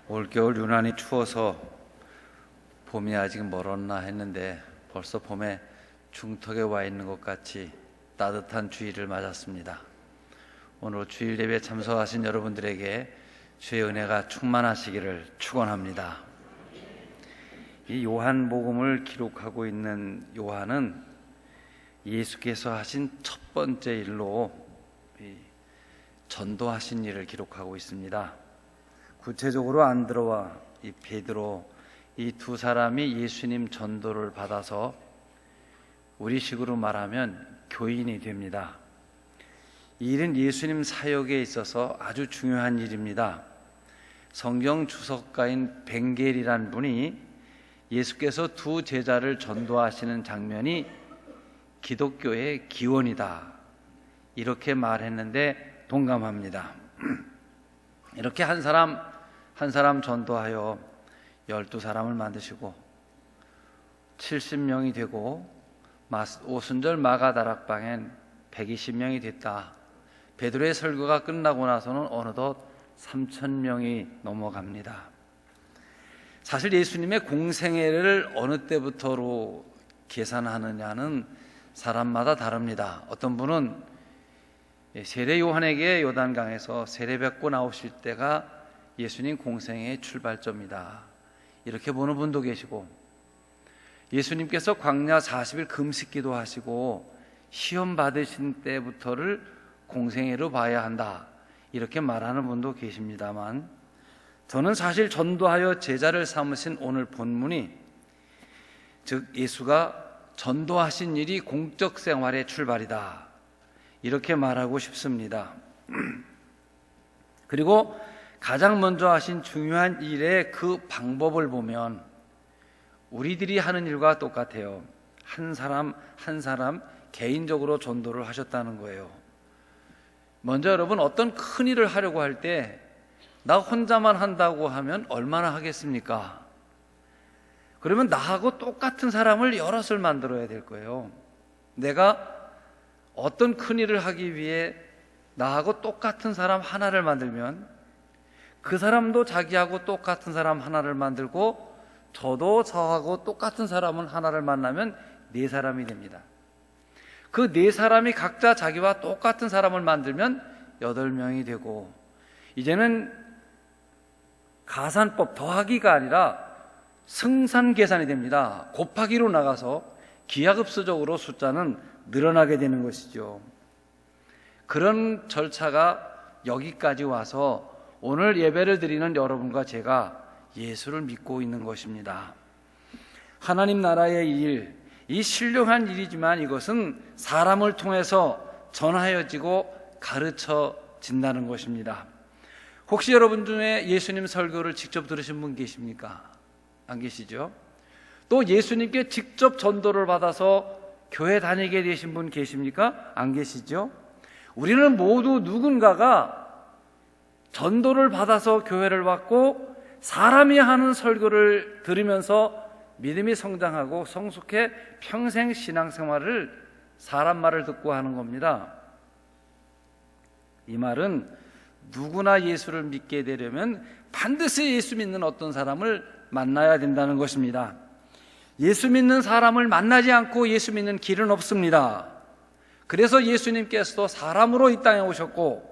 올겨울 유난히 추워서 봄이 아직 멀었나 했는데 벌써 봄의 중턱에 와 있는 것 같이 따뜻한 주일을 맞았습니다. 오늘 주일 예배에 참석하신 여러분들에게 주의 은혜가 충만하시기를 축원합니다. 이 요한복음을 기록하고 있는 요한은 예수께서 하신 첫 번째 일로 전도하신 일을 기록하고 있습니다. 구체적으로 안드로와 이 베드로, 이 두 사람이 예수님 전도를 받아서 우리식으로 말하면 교인이 됩니다. 이 일은 예수님 사역에 있어서 아주 중요한 일입니다. 성경 주석가인 벵겔이란 분이 예수께서 두 제자를 전도하시는 장면이 기독교의 기원이다, 이렇게 말했는데 동감합니다. 이렇게 한 사람 전도하여 12사람을 만드시고 70명이 되고 오순절 마가다락방엔 120명이 됐다. 베드로의 설교가 끝나고 나서는 어느덧 3,000명이 넘어갑니다. 사실 예수님의 공생애를 어느 때부터로 계산하느냐는 사람마다 다릅니다. 어떤 분은 세례 요한에게 요단강에서 세례받고 나오실 때가 예수님 공생애의 출발점이다, 이렇게 보는 분도 계시고, 예수님께서 광야 40일 금식기도 하시고 시험 받으신 때부터를 공생애로 봐야 한다, 이렇게 말하는 분도 계십니다만, 저는 사실 전도하여 제자를 삼으신 오늘 본문이, 즉 예수가 전도하신 일이 공적 생활의 출발이다, 이렇게 말하고 싶습니다. 그리고 가장 먼저 하신 중요한 일의 그 방법을 보면 우리들이 하는 일과 똑같아요. 한 사람 한 사람 개인적으로 전도를 하셨다는 거예요. 먼저 여러분, 어떤 큰 일을 하려고 할 때 나 혼자만 한다고 하면 얼마나 하겠습니까? 그러면 나하고 똑같은 사람을 여럿을 만들어야 될 거예요. 내가 어떤 큰 일을 하기 위해 나하고 똑같은 사람 하나를 만들면 그 사람도 자기하고 똑같은 사람 하나를 만들고, 저도 저하고 똑같은 사람을 하나를 만나면 4사람이 됩니다. 그 4사람이 각자 자기와 똑같은 사람을 만들면 8명이 되고, 이제는 가산법 더하기가 아니라 승산 계산이 됩니다. 곱하기로 나가서 기하급수적으로 숫자는 늘어나게 되는 것이죠. 그런 절차가 여기까지 와서 오늘 예배를 드리는 여러분과 제가 예수를 믿고 있는 것입니다. 하나님 나라의 일, 이 신령한 일이지만 이것은 사람을 통해서 전하여지고 가르쳐진다는 것입니다. 혹시 여러분 중에 예수님 설교를 직접 들으신 분 계십니까? 안 계시죠? 또 예수님께 직접 전도를 받아서 교회 다니게 되신 분 계십니까? 안 계시죠? 우리는 모두 누군가가 전도를 받아서 교회를 왔고 사람이 하는 설교를 들으면서 믿음이 성장하고 성숙해 평생 신앙생활을 사람 말을 듣고 하는 겁니다. 이 말은 누구나 예수를 믿게 되려면 반드시 예수 믿는 어떤 사람을 만나야 된다는 것입니다. 예수 믿는 사람을 만나지 않고 예수 믿는 길은 없습니다. 그래서 예수님께서도 사람으로 이 땅에 오셨고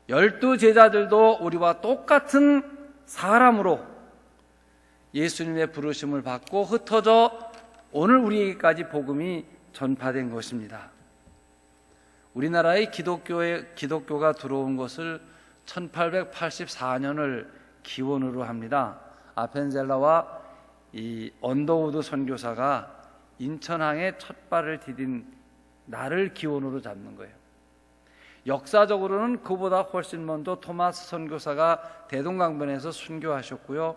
12제자들도 우리와 똑같은 사람으로 예수님의 부르심을 받고 흩어져 오늘 우리에게까지 복음이 전파된 것입니다. 우리나라의 기독교가 들어온 것을 1884년을 기원으로 합니다. 아펜젤라와 이 언더우드 선교사가 인천항에 첫 발을 디딘 날을 기원으로 잡는 거예요. 역사적으로는 그보다 훨씬 먼저 토마스 선교사가 대동강변에서 순교하셨고요.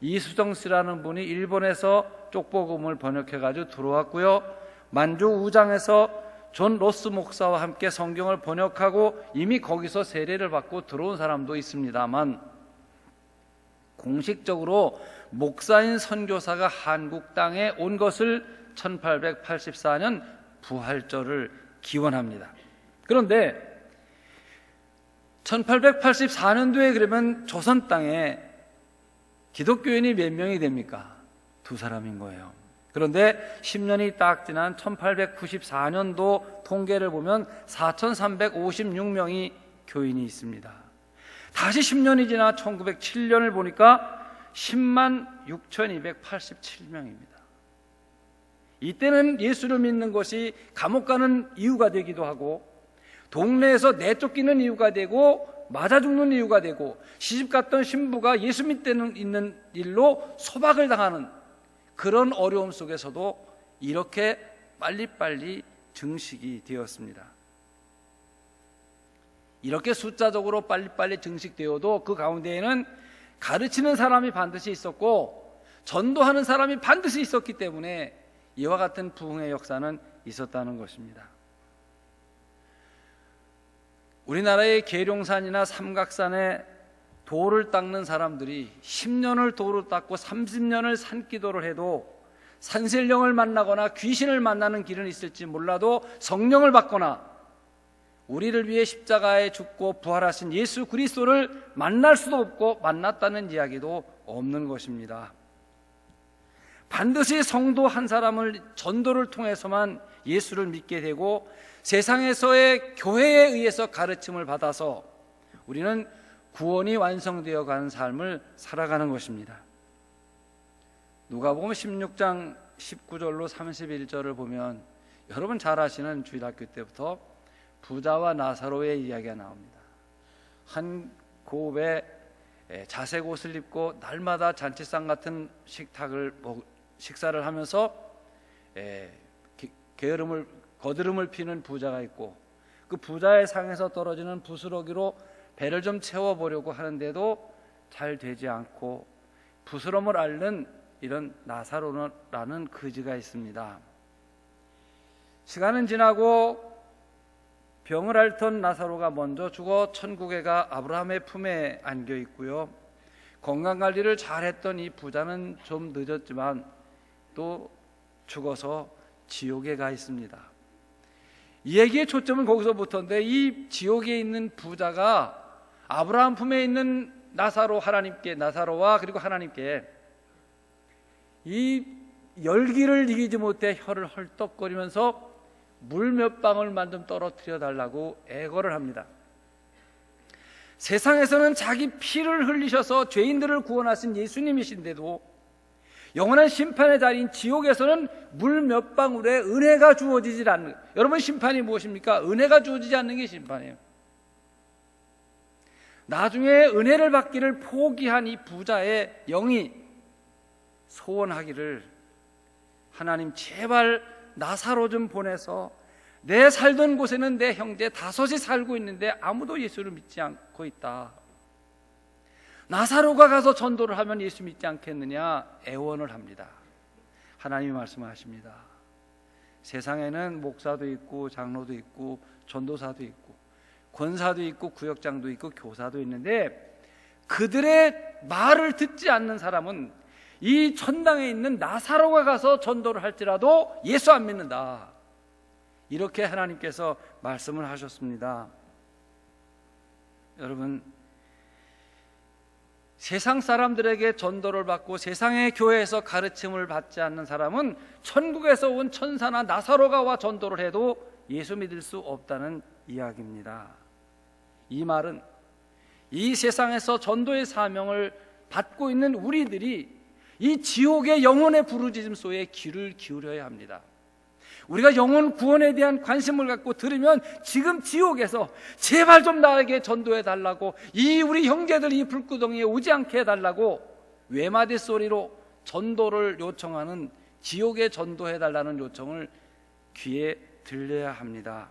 이수정 씨라는 분이 일본에서 쪽복음을 번역해가지고 들어왔고요. 만주 우장에서 존 로스 목사와 함께 성경을 번역하고 이미 거기서 세례를 받고 들어온 사람도 있습니다만, 공식적으로 목사인 선교사가 한국 땅에 온 것을 1884년 부활절을 기원합니다. 그런데 1884년도에 그러면 조선 땅에 기독교인이 몇 명이 됩니까? 2사람인 거예요. 그런데 10년이 딱 지난 1894년도 통계를 보면 4,356명이 교인이 있습니다. 다시 10년이 지나 1907년을 보니까 10만 6,287명입니다. 이때는 예수를 믿는 것이 감옥 가는 이유가 되기도 하고, 동네에서 내쫓기는 이유가 되고, 맞아 죽는 이유가 되고, 시집 갔던 신부가 예수 믿는 있는 일로 소박을 당하는 그런 어려움 속에서도 이렇게 빨리빨리 증식이 되었습니다. 이렇게 숫자적으로 빨리빨리 증식되어도 그 가운데에는 가르치는 사람이 반드시 있었고 전도하는 사람이 반드시 있었기 때문에 이와 같은 부흥의 역사는 있었다는 것입니다. 우리나라의 계룡산이나 삼각산에 돌을 닦는 사람들이 10년을 돌을 닦고 30년을 산기도를 해도 산신령을 만나거나 귀신을 만나는 길은 있을지 몰라도 성령을 받거나 우리를 위해 십자가에 죽고 부활하신 예수 그리스도를 만날 수도 없고 만났다는 이야기도 없는 것입니다. 반드시 성도 한 사람을 전도를 통해서만 예수를 믿게 되고 세상에서의 교회에 의해서 가르침을 받아서 우리는 구원이 완성되어 가는 삶을 살아가는 것입니다. 누가복음 16장 19절로 31절을 보면 여러분 잘 아시는 주일학교 때부터 부자와 나사로의 이야기가 나옵니다. 한 고읍에 자색 옷을 입고 날마다 잔치상 같은 식사를 하면서 거드름을 피는 부자가 있고, 그 부자의 상에서 떨어지는 부스러기로 배를 좀 채워보려고 하는데도 잘 되지 않고 부스럼을 앓는 이런 나사로라는 거지가 있습니다. 시간은 지나고 병을 앓던 나사로가 먼저 죽어 천국에 가 아브라함의 품에 안겨 있고요. 건강관리를 잘했던 이 부자는 좀 늦었지만 또 죽어서 지옥에 가 있습니다. 이 얘기의 초점은 거기서부터인데, 이 지옥에 있는 부자가 아브라함 품에 있는 나사로와 그리고 하나님께 이 열기를 이기지 못해 혀를 헐떡거리면서 물 몇 방울만 좀 떨어뜨려 달라고 애걸을 합니다. 세상에서는 자기 피를 흘리셔서 죄인들을 구원하신 예수님이신데도 영원한 심판의 자리인 지옥에서는 물 몇 방울에 은혜가 주어지지 않는, 여러분 심판이 무엇입니까? 은혜가 주어지지 않는 게 심판이에요. 나중에 은혜를 받기를 포기한 이 부자의 영이 소원하기를, 하나님 제발 나사로 좀 보내서 내 살던 곳에는 내 형제 5이 살고 있는데 아무도 예수를 믿지 않고 있다. 나사로가 가서 전도를 하면 예수 믿지 않겠느냐 애원을 합니다. 하나님이 말씀하십니다. 세상에는 목사도 있고 장로도 있고 전도사도 있고 권사도 있고 구역장도 있고 교사도 있는데 그들의 말을 듣지 않는 사람은 이 천당에 있는 나사로가 가서 전도를 할지라도 예수 안 믿는다. 이렇게 하나님께서 말씀을 하셨습니다. 여러분, 세상 사람들에게 전도를 받고 세상의 교회에서 가르침을 받지 않는 사람은 천국에서 온 천사나 나사로가 와 전도를 해도 예수 믿을 수 없다는 이야기입니다. 이 말은 이 세상에서 전도의 사명을 받고 있는 우리들이 이 지옥의 영혼의 부르짖음 소리에 귀를 기울여야 합니다. 우리가 영혼 구원에 대한 관심을 갖고 들으면 지금 지옥에서 제발 좀 나에게 전도해 달라고, 이 우리 형제들 이 불구덩이에 오지 않게 해달라고 외마디 소리로 전도를 요청하는, 지옥에 전도해 달라는 요청을 귀에 들려야 합니다.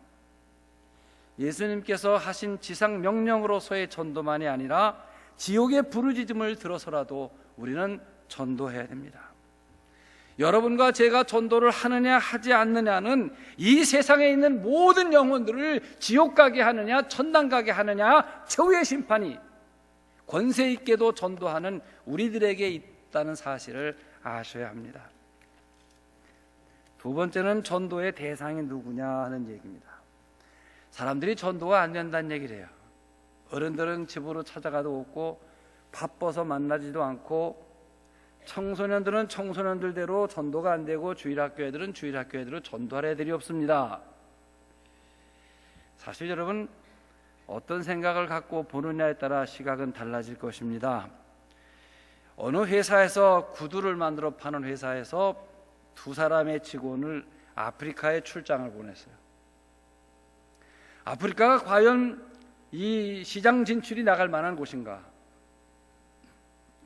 예수님께서 하신 지상 명령으로서의 전도만이 아니라 지옥의 부르짖음을 들어서라도 우리는 전도해야 됩니다. 여러분과 제가 전도를 하느냐 하지 않느냐는 이 세상에 있는 모든 영혼들을 지옥 가게 하느냐 천당 가게 하느냐 최후의 심판이 권세 있게도 전도하는 우리들에게 있다는 사실을 아셔야 합니다. 두 번째는 전도의 대상이 누구냐 하는 얘기입니다. 사람들이 전도가 안 된다는 얘기를 해요. 어른들은 집으로 찾아가도 없고 바빠서 만나지도 않고 청소년들은 청소년들대로 전도가 안 되고 주일학교 애들은 주일학교 애대로 전도할 애들이 없습니다. 사실 여러분, 어떤 생각을 갖고 보느냐에 따라 시각은 달라질 것입니다. 어느 회사에서 구두를 만들어 파는 회사에서 두 사람의 직원을 아프리카에 출장을 보냈어요. 아프리카가 과연 이 시장 진출이 나갈 만한 곳인가?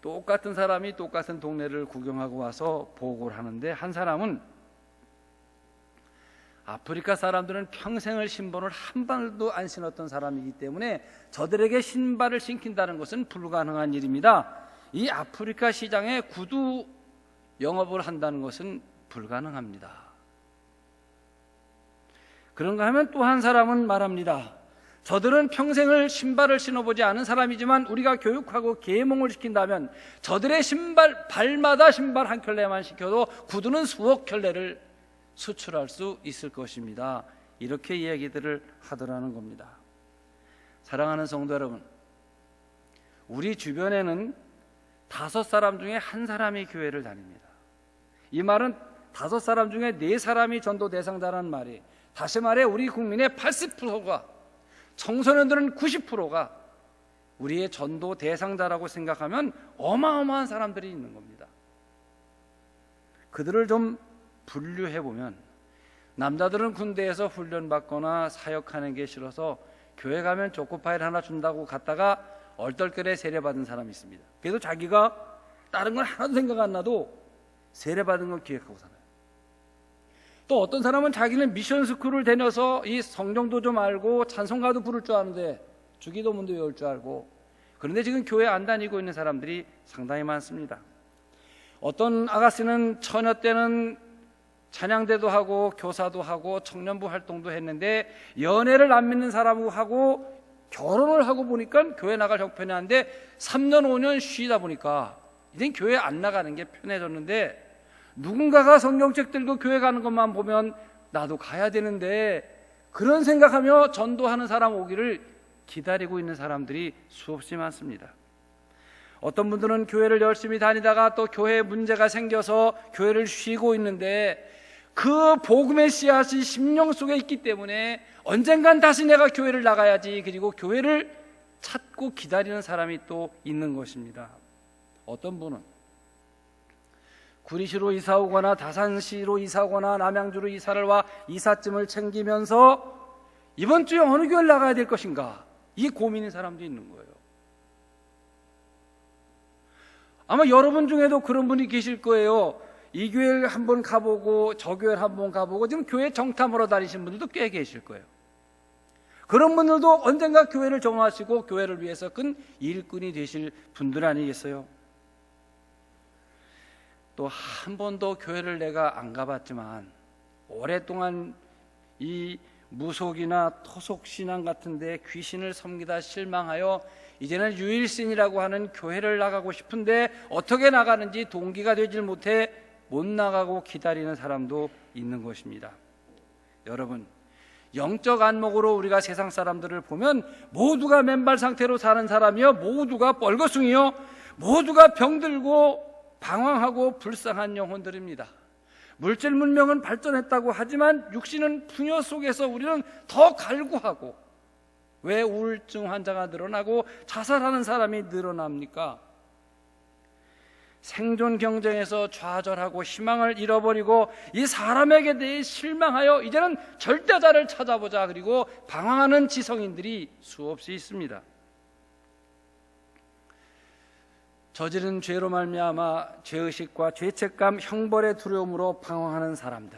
똑같은 사람이 똑같은 동네를 구경하고 와서 보고를 하는데, 한 사람은 아프리카 사람들은 평생을 신발을 한 발도 안 신었던 사람이기 때문에 저들에게 신발을 신긴다는 것은 불가능한 일입니다. 이 아프리카 시장에 구두 영업을 한다는 것은 불가능합니다. 그런가 하면 또 한 사람은 말합니다. 저들은 평생을 신발을 신어보지 않은 사람이지만 우리가 교육하고 계몽을 시킨다면 저들의 신발, 발마다 신발 한 켤레만 시켜도 구두는 수억 켤레를 수출할 수 있을 것입니다. 이렇게 이야기들을 하더라는 겁니다. 사랑하는 성도 여러분, 우리 주변에는 5사람 중에 1사람이 교회를 다닙니다. 이 말은 5사람 중에 4사람이 전도 대상자라는 말이, 다시 말해 우리 국민의 80%가, 청소년들은 90%가 우리의 전도 대상자라고 생각하면 어마어마한 사람들이 있는 겁니다. 그들을 좀 분류해 보면, 남자들은 군대에서 훈련받거나 사역하는 게 싫어서 교회 가면 초코파일 하나 준다고 갔다가 얼떨결에 세례받은 사람이 있습니다. 그래도 자기가 다른 건 하나도 생각 안 나도 세례받은 걸 기획하고 살아요. 또 어떤 사람은 자기는 미션 스쿨을 다녀서 이 성경도 좀 알고 찬송가도 부를 줄 아는데 주기도문도 외울 줄 알고, 그런데 지금 교회 안 다니고 있는 사람들이 상당히 많습니다. 어떤 아가씨는 처녀 때는 찬양대도 하고 교사도 하고 청년부 활동도 했는데 연애를 안 믿는 사람하고 결혼을 하고 보니까 교회 나갈 형편이 안 돼 3년 5년 쉬다 보니까 이젠 교회 안 나가는 게 편해졌는데, 누군가가 성경책 들고 교회 가는 것만 보면 나도 가야 되는데, 그런 생각하며 전도하는 사람 오기를 기다리고 있는 사람들이 수없이 많습니다. 어떤 분들은 교회를 열심히 다니다가 또 교회에 문제가 생겨서 교회를 쉬고 있는데, 그 복음의 씨앗이 심령 속에 있기 때문에 언젠간 다시 내가 교회를 나가야지, 그리고 교회를 찾고 기다리는 사람이 또 있는 것입니다. 어떤 분은 구리시로 이사 오거나 다산시로 이사 오거나 남양주로 이사를 와 이삿짐을 챙기면서 이번 주에 어느 교회를 나가야 될 것인가, 이 고민인 사람도 있는 거예요. 아마 여러분 중에도 그런 분이 계실 거예요. 이 교회를 한번 가보고 저 교회를 한번 가보고 지금 교회 정탐하러 다니신 분들도 꽤 계실 거예요. 그런 분들도 언젠가 교회를 정하시고 교회를 위해서 큰 일꾼이 되실 분들 아니겠어요? 또 한 번도 교회를 내가 안 가봤지만 오랫동안 이 무속이나 토속신앙 같은 데 귀신을 섬기다 실망하여 이제는 유일신이라고 하는 교회를 나가고 싶은데 어떻게 나가는지 동기가 되질 못해 못 나가고 기다리는 사람도 있는 것입니다. 여러분, 영적 안목으로 우리가 세상 사람들을 보면 모두가 맨발 상태로 사는 사람이요, 모두가 뻘거숭이요, 모두가 병들고 방황하고 불쌍한 영혼들입니다. 물질 문명은 발전했다고 하지만 육신은 풍요 속에서 우리는 더 갈구하고, 왜 우울증 환자가 늘어나고 자살하는 사람이 늘어납니까? 생존 경쟁에서 좌절하고 희망을 잃어버리고 이 사람에게 대해 실망하여 이제는 절대자를 찾아보자, 그리고 방황하는 지성인들이 수없이 있습니다. 저지른 죄로 말미암아 죄의식과 죄책감, 형벌의 두려움으로 방황하는 사람들.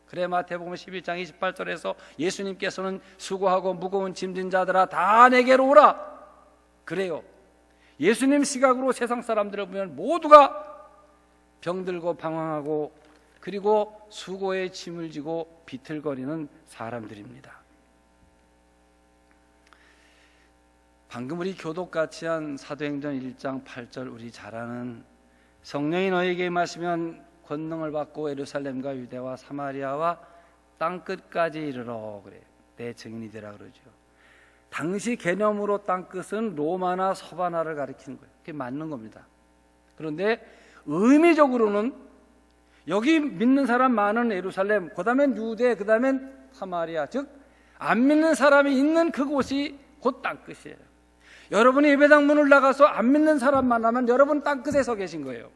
그래 마태복음 11장 28절에서 예수님께서는 수고하고 무거운 짐진 자들아 다 내게로 오라. 그래요, 예수님 시각으로 세상 사람들을 보면 모두가 병들고 방황하고 그리고 수고의 짐을 지고 비틀거리는 사람들입니다. 방금 우리 교독같이 한 사도행전 1장 8절 우리 잘 아는 성령이 너에게 임하시면 권능을 받고 예루살렘과 유대와 사마리아와 땅끝까지 이르러, 그래 내 증인이 되라 그러죠. 당시 개념으로 땅끝은 로마나 서바나를 가리키는 거예요. 그게 맞는 겁니다. 그런데 의미적으로는 여기 믿는 사람 많은 예루살렘, 그 다음엔 유대, 그 다음엔 사마리아, 즉 안 믿는 사람이 있는 그곳이 곧 땅끝이에요. 여러분이 예배당 문을 나가서 안 믿는 사람 만나면 여러분 땅끝에 서 계신 거예요.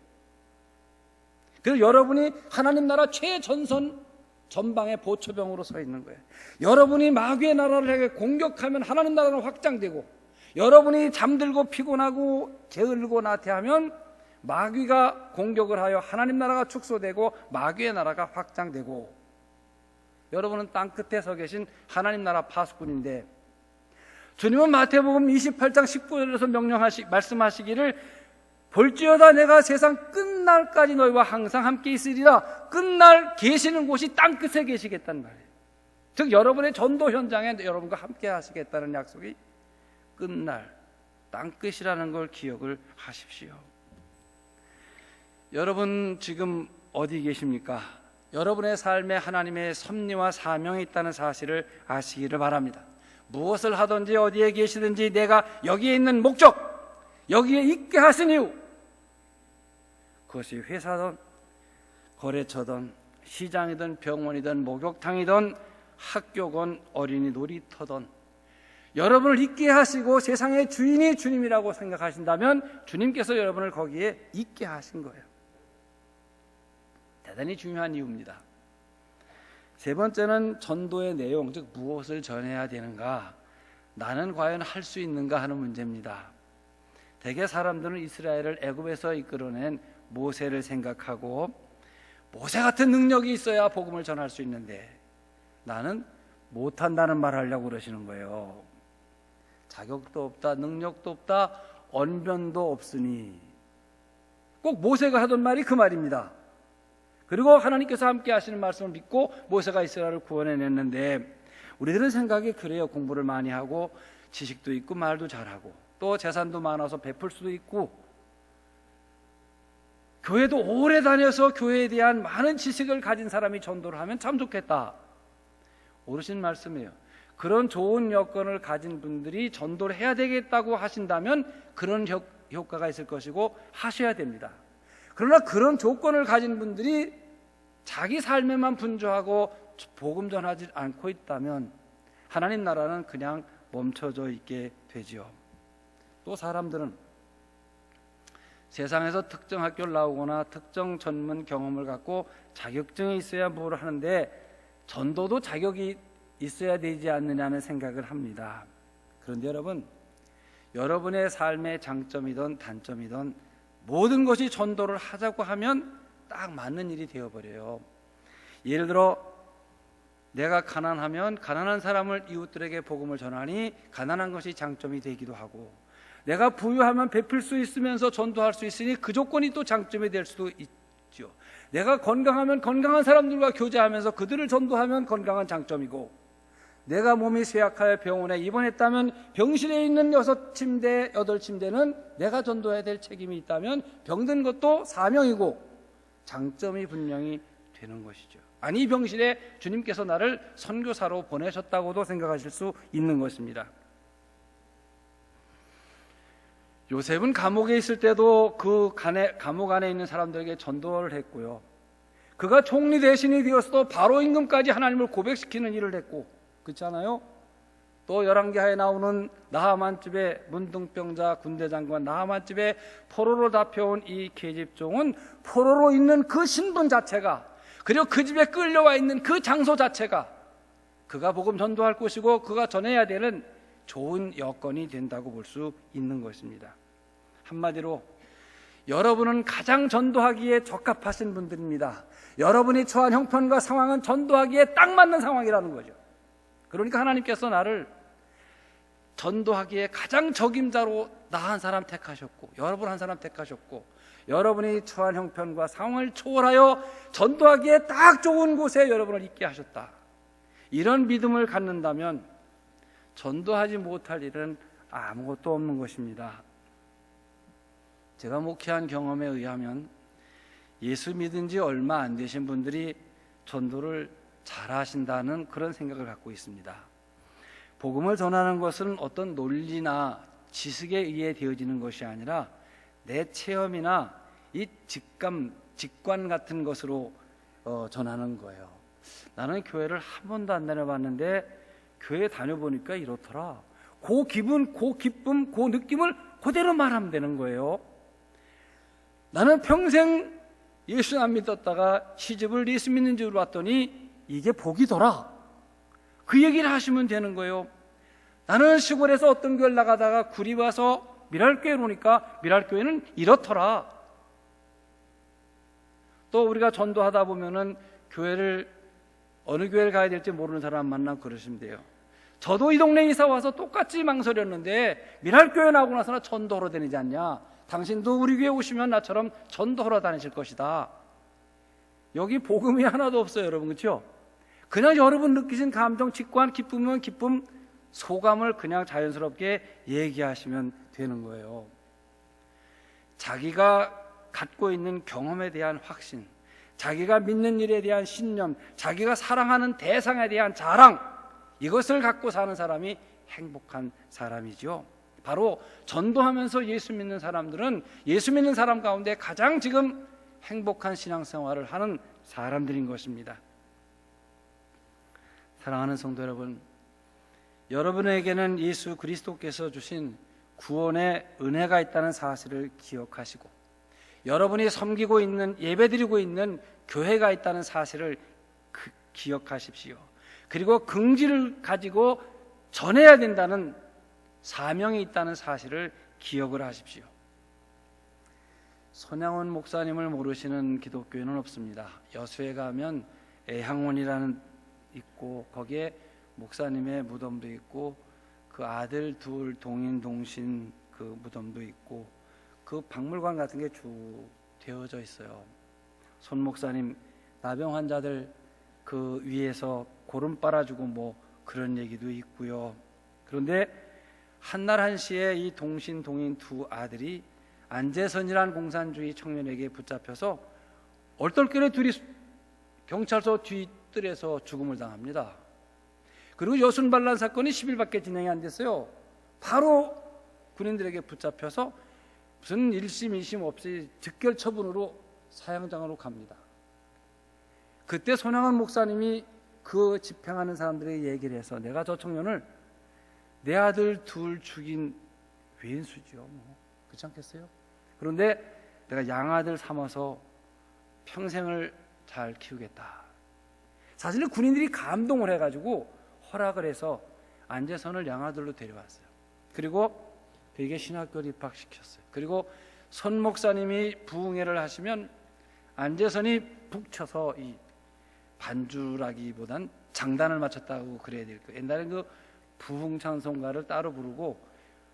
그래서 여러분이 하나님 나라 최전선 전방의 보초병으로 서 있는 거예요. 여러분이 마귀의 나라를 향해 공격하면 하나님 나라는 확장되고, 여러분이 잠들고 피곤하고 게을고 나태하면 마귀가 공격을 하여 하나님 나라가 축소되고 마귀의 나라가 확장되고, 여러분은 땅끝에 서 계신 하나님 나라 파수꾼인데, 주님은 마태복음 28장 19절에서 말씀하시기를 볼지어다 내가 세상 끝날까지 너희와 항상 함께 있으리라. 끝날 계시는 곳이 땅끝에 계시겠다는 말이에요. 즉 여러분의 전도 현장에 여러분과 함께 하시겠다는 약속이 끝날 땅끝이라는 걸 기억을 하십시오. 여러분 지금 어디 계십니까? 여러분의 삶에 하나님의 섭리와 사명이 있다는 사실을 아시기를 바랍니다. 무엇을 하든지 어디에 계시든지 내가 여기에 있는 목적, 여기에 있게 하신 이유, 그것이 회사든 거래처든 시장이든 병원이든 목욕탕이든 학교건 어린이 놀이터든 여러분을 있게 하시고 세상의 주인이 주님이라고 생각하신다면 주님께서 여러분을 거기에 있게 하신 거예요. 대단히 중요한 이유입니다. 세 번째는 전도의 내용, 즉 무엇을 전해야 되는가, 나는 과연 할 수 있는가 하는 문제입니다. 대개 사람들은 이스라엘을 애굽에서 이끌어낸 모세를 생각하고 모세 같은 능력이 있어야 복음을 전할 수 있는데 나는 못한다는 말을 하려고 그러시는 거예요. 자격도 없다, 능력도 없다, 언변도 없으니. 꼭 모세가 하던 말이 그 말입니다. 그리고 하나님께서 함께 하시는 말씀을 믿고 모세가 이스라엘을 구원해냈는데, 우리들은 생각이 그래요. 공부를 많이 하고 지식도 있고 말도 잘하고 또 재산도 많아서 베풀 수도 있고 교회도 오래 다녀서 교회에 대한 많은 지식을 가진 사람이 전도를 하면 참 좋겠다. 옳으신 말씀이에요. 그런 좋은 여건을 가진 분들이 전도를 해야 되겠다고 하신다면 그런 효과가 있을 것이고 하셔야 됩니다. 그러나 그런 조건을 가진 분들이 자기 삶에만 분주하고 복음 전하지 않고 있다면 하나님 나라는 그냥 멈춰져 있게 되지요. 또 사람들은 세상에서 특정 학교를 나오거나 특정 전문 경험을 갖고 자격증이 있어야 뭘 하는데 전도도 자격이 있어야 되지 않느냐는 생각을 합니다. 그런데 여러분, 여러분의 삶의 장점이든 단점이든 모든 것이 전도를 하자고 하면 딱 맞는 일이 되어버려요. 예를 들어 내가 가난하면 가난한 사람을 이웃들에게 복음을 전하니 가난한 것이 장점이 되기도 하고, 내가 부유하면 베풀 수 있으면서 전도할 수 있으니 그 조건이 또 장점이 될 수도 있죠. 내가 건강하면 건강한 사람들과 교제하면서 그들을 전도하면 건강한 장점이고, 내가 몸이 쇠약하여 병원에 입원했다면 병실에 있는 6침대, 8침대는 내가 전도해야 될 책임이 있다면 병든 것도 사명이고 장점이 분명히 되는 것이죠. 아니, 병실에 주님께서 나를 선교사로 보내셨다고도 생각하실 수 있는 것입니다. 요셉은 감옥에 있을 때도 그 감옥 안에 있는 사람들에게 전도를 했고요. 그가 총리 대신이 되었어도 바로 임금까지 하나님을 고백시키는 일을 했고, 그렇잖아요. 또 열왕기하에 나오는 나하만 집의 문둥병자 군대장관 나하만 집에 포로로 잡혀온 이 계집종은 포로로 있는 그 신분 자체가, 그리고 그 집에 끌려와 있는 그 장소 자체가 그가 복음 전도할 곳이고 그가 전해야 되는 좋은 여건이 된다고 볼 수 있는 것입니다. 한마디로 여러분은 가장 전도하기에 적합하신 분들입니다. 여러분이 처한 형편과 상황은 전도하기에 딱 맞는 상황이라는 거죠. 그러니까 하나님께서 나를 전도하기에 가장 적임자로 나 한 사람 택하셨고 여러분 한 사람 택하셨고, 여러분이 처한 형편과 상황을 초월하여 전도하기에 딱 좋은 곳에 여러분을 있게 하셨다. 이런 믿음을 갖는다면 전도하지 못할 일은 아무것도 없는 것입니다. 제가 목회한 경험에 의하면 예수 믿은 지 얼마 안 되신 분들이 전도를 잘 하신다는 그런 생각을 갖고 있습니다. 복음을 전하는 것은 어떤 논리나 지식에 의해 되어지는 것이 아니라 내 체험이나 이 직관 같은 것으로 전하는 거예요. 나는 교회를 한 번도 안 다녀봤는데 교회 다녀보니까 이렇더라. 그 기분, 그 기쁨, 그 느낌을 그대로 말하면 되는 거예요. 나는 평생 예수 안 믿었다가 시집을 예수 믿는 집으로 왔더니 이게 복이더라. 그 얘기를 하시면 되는 거예요. 나는 시골에서 어떤 교회를 나가다가 구리 와서 미랄교회로 오니까 미랄교회는 이렇더라. 또 우리가 전도하다 보면은 교회를 어느 교회를 가야 될지 모르는 사람 만나면 그러시면 돼요. 저도 이 동네 이사 와서 똑같이 망설였는데 미랄교회 나오고 나서는 전도하러 다니지 않냐. 당신도 우리 교회 오시면 나처럼 전도하러 다니실 것이다. 여기 복음이 하나도 없어요, 여러분. 그렇죠? 그냥 여러분 느끼신 감정, 직관, 기쁨은 기쁨, 소감을 그냥 자연스럽게 얘기하시면 되는 거예요. 자기가 갖고 있는 경험에 대한 확신, 자기가 믿는 일에 대한 신념, 자기가 사랑하는 대상에 대한 자랑, 이것을 갖고 사는 사람이 행복한 사람이죠. 바로 전도하면서 예수 믿는 사람들은 예수 믿는 사람 가운데 가장 지금 행복한 신앙생활을 하는 사람들인 것입니다. 사랑하는 성도 여러분, 여러분에게는 예수 그리스도께서 주신 구원의 은혜가 있다는 사실을 기억하시고, 여러분이 섬기고 있는, 예배드리고 있는 교회가 있다는 사실을 기억하십시오. 그리고 긍지를 가지고 전해야 된다는 사명이 있다는 사실을 기억을 하십시오. 손양원 목사님을 모르시는 기독교인은 없습니다. 여수에 가면 애향원이라는 있고 거기에 목사님의 무덤도 있고 그 아들 둘 동인 동신 그 무덤도 있고 그 박물관 같은 게 쭉 되어져 있어요. 손 목사님 나병 환자들 그 위에서 고름 빨아주고 뭐 그런 얘기도 있고요. 그런데 한날 한시에 이 동신 동인 두 아들이 안재선이라는 공산주의 청년에게 붙잡혀서 얼떨결에 둘이 경찰서 뒤뜰에서 죽음을 당합니다. 그리고 여순반란 사건이 10일밖에 진행이 안 됐어요. 바로 군인들에게 붙잡혀서 무슨 1심 2심 없이 즉결 처분으로 사형장으로 갑니다. 그때 손양원 목사님이 그 집행하는 사람들에게 얘기를 해서 내가 저 청년을 내 아들 둘 죽인 왼수죠. 뭐. 그렇지 않겠어요? 그런데 내가 양아들 삼아서 평생을 잘 키우겠다. 사실은 군인들이 감동을 해가지고 허락을 해서 안재선을 양아들로 데려왔어요. 그리고 그에게 신학교를 입학시켰어요. 그리고 손 목사님이 부흥회를 하시면 안재선이 북 쳐서 이 반주라기보단 장단을 맞췄다고 그래야 될 거예요. 옛날에 그 부흥 찬송가를 따로 부르고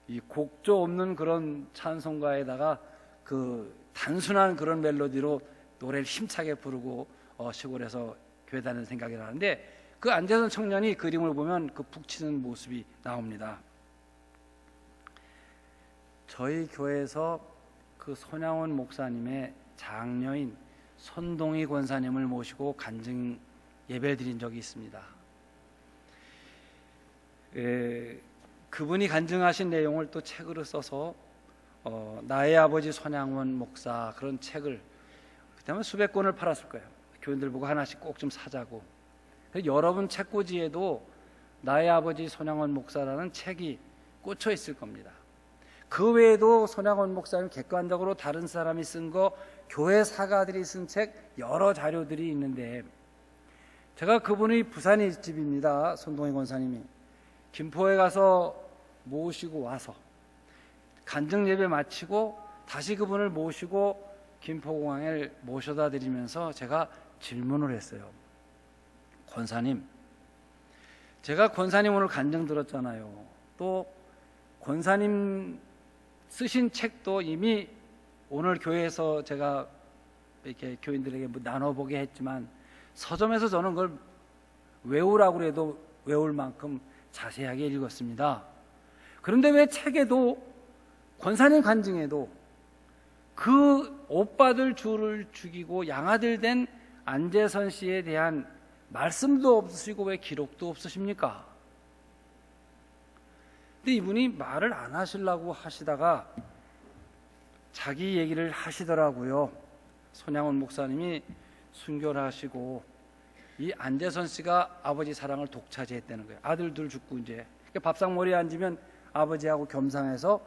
이 곡조 없는 그런 찬송가에다가 그 단순한 그런 멜로디로 노래를 힘차게 부르고 시골에서 교회 다니는 생각이 나는데 그 안재선 청년이 그림을 보면 그 북치는 모습이 나옵니다. 저희 교회에서 그 손양원 목사님의 장녀인 손동희 권사님을 모시고 간증 예배 드린 적이 있습니다. 그분이 간증하신 내용을 또 책으로 써서 나의 아버지 손양원 목사 그런 책을 그때면 수백 권을 팔았을 거예요. 교인들 보고 하나씩 꼭 좀 사자고. 여러분 책꽂이에도 나의 아버지 손양원 목사라는 책이 꽂혀 있을 겁니다. 그 외에도 손양원 목사님 객관적으로 다른 사람이 쓴 거, 교회 사가들이 쓴 책 여러 자료들이 있는데 제가 그분이 부산의 집입니다. 손동희 권사님이 김포에 가서 모시고 와서 간증 예배 마치고 다시 그분을 모시고 김포공항에 모셔다 드리면서 제가 질문을 했어요. 권사님, 제가 권사님 오늘 간증 들었잖아요. 또 권사님 쓰신 책도 이미 오늘 교회에서 제가 이렇게 교인들에게 나눠보게 했지만 서점에서 저는 그걸 외우라고 해도 외울 만큼 자세하게 읽었습니다. 그런데 왜 책에도 권사님 간증에도 그 오빠들 둘을 죽이고 양아들 된 안재선 씨에 대한 말씀도 없으시고 왜 기록도 없으십니까? 근데 이분이 말을 안 하시려고 하시다가 자기 얘기를 하시더라고요. 손양원 목사님이 순교를 하시고 이 안재선 씨가 아버지 사랑을 독차지했다는 거예요. 아들들 죽고 이제 밥상머리에 앉으면 아버지하고 겸상해서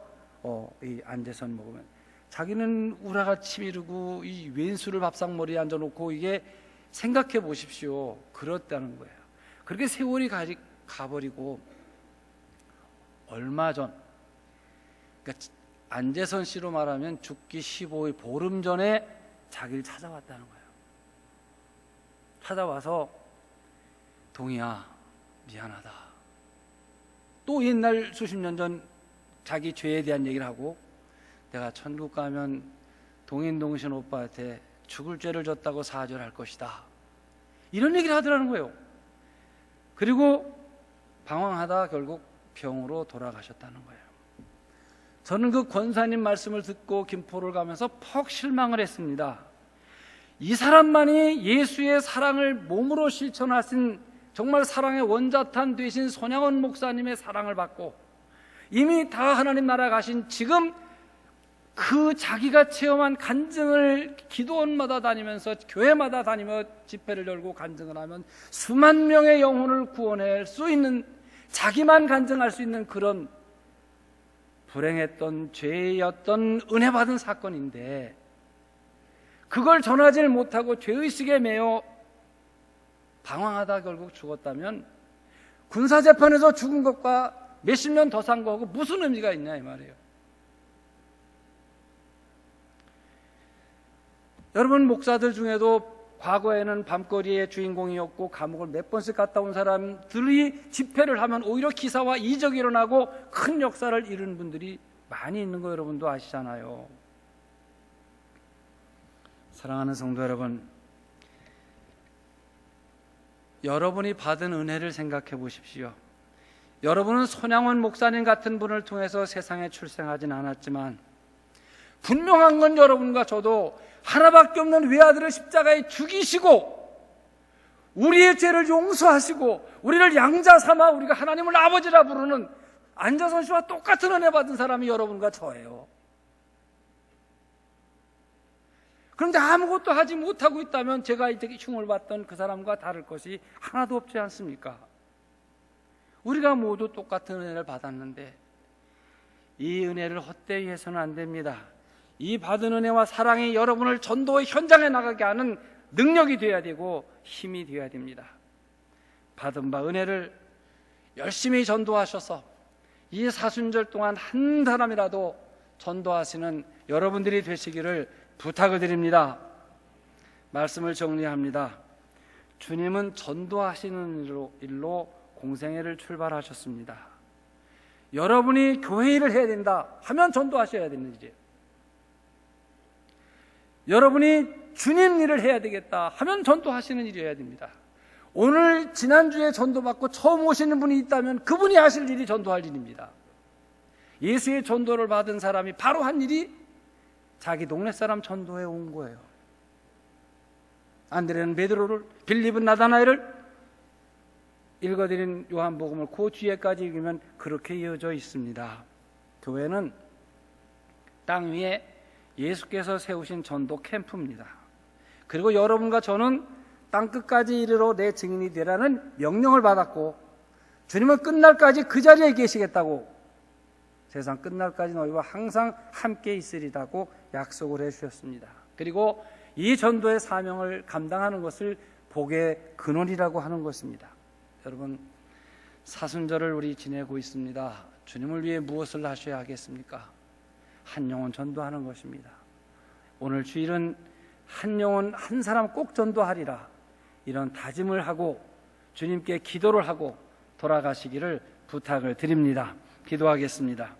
이 안재선 먹으면 자기는 우라가 치미르고 이 왼수를 밥상머리에 앉아놓고 이게 생각해 보십시오. 그렇다는 거예요. 그렇게 세월이 가버리고 얼마 전, 그러니까 안재선 씨로 말하면 죽기 15일 보름 전에 자기를 찾아왔다는 거예요. 찾아와서 동희야 미안하다. 또 옛날 수십 년 전 자기 죄에 대한 얘기를 하고 내가 천국 가면 동인동신 오빠한테 죽을 죄를 졌다고 사죄할 것이다. 이런 얘기를 하더라는 거예요. 그리고 방황하다 결국 병으로 돌아가셨다는 거예요. 저는 그 권사님 말씀을 듣고 김포를 가면서 퍽 실망을 했습니다. 이 사람만이 예수의 사랑을 몸으로 실천하신 정말 사랑의 원자탄 되신 손양원 목사님의 사랑을 받고 이미 다 하나님 나라 가신 지금 그 자기가 체험한 간증을 기도원마다 다니면서 교회마다 다니며 집회를 열고 간증을 하면 수만 명의 영혼을 구원할 수 있는, 자기만 간증할 수 있는 그런 불행했던 죄였던 은혜 받은 사건인데 그걸 전하지를 못하고 죄의식에 매여 방황하다 결국 죽었다면 군사재판에서 죽은 것과 몇십 년 더 산 거하고 무슨 의미가 있냐 이 말이에요. 여러분, 목사들 중에도 과거에는 밤거리의 주인공이었고 감옥을 몇 번씩 갔다 온 사람들이 집회를 하면 오히려 기사와 이적이 일어나고 큰 역사를 이룬 분들이 많이 있는 거 여러분도 아시잖아요. 사랑하는 성도 여러분, 여러분이 받은 은혜를 생각해 보십시오. 여러분은 손양원 목사님 같은 분을 통해서 세상에 출생하진 않았지만 분명한 건 여러분과 저도 하나밖에 없는 외아들을 십자가에 죽이시고 우리의 죄를 용서하시고 우리를 양자 삼아 우리가 하나님을 아버지라 부르는 안재선 씨와 똑같은 은혜 받은 사람이 여러분과 저예요. 그런데 아무것도 하지 못하고 있다면 제가 이렇게 흉을 봤던 그 사람과 다를 것이 하나도 없지 않습니까? 우리가 모두 똑같은 은혜를 받았는데 이 은혜를 헛되이 해서는 안 됩니다. 이 받은 은혜와 사랑이 여러분을 전도의 현장에 나가게 하는 능력이 되어야 되고 힘이 되어야 됩니다. 받은 바 은혜를 열심히 전도하셔서 이 사순절 동안 한 사람이라도 전도하시는 여러분들이 되시기를 부탁을 드립니다. 말씀을 정리합니다. 주님은 전도하시는 일로 공생애를 출발하셨습니다. 여러분이 교회 일을 해야 된다 하면 전도하셔야 되는 일이에요. 여러분이 주님 일을 해야 되겠다 하면 전도하시는 일이어야 됩니다. 오늘 지난주에 전도받고 처음 오시는 분이 있다면 그분이 하실 일이 전도할 일입니다. 예수의 전도를 받은 사람이 바로 한 일이 자기 동네 사람 전도해 온 거예요. 안드레는 베드로를, 빌립은 나다나엘을, 읽어드린 요한복음을 그 뒤에까지 읽으면 그렇게 이어져 있습니다. 교회는 땅 위에 예수께서 세우신 전도 캠프입니다. 그리고 여러분과 저는 땅 끝까지 이르러 내 증인이 되라는 명령을 받았고 주님은 끝날까지 그 자리에 계시겠다고, 세상 끝날까지 너희와 항상 함께 있으리라고 약속을 해주셨습니다. 그리고 이 전도의 사명을 감당하는 것을 복의 근원이라고 하는 것입니다. 여러분, 사순절을 우리 지내고 있습니다. 주님을 위해 무엇을 하셔야 하겠습니까? 한 영혼 전도하는 것입니다. 오늘 주일은 한 영혼 한 사람 꼭 전도하리라, 이런 다짐을 하고 주님께 기도를 하고 돌아가시기를 부탁을 드립니다. 기도하겠습니다.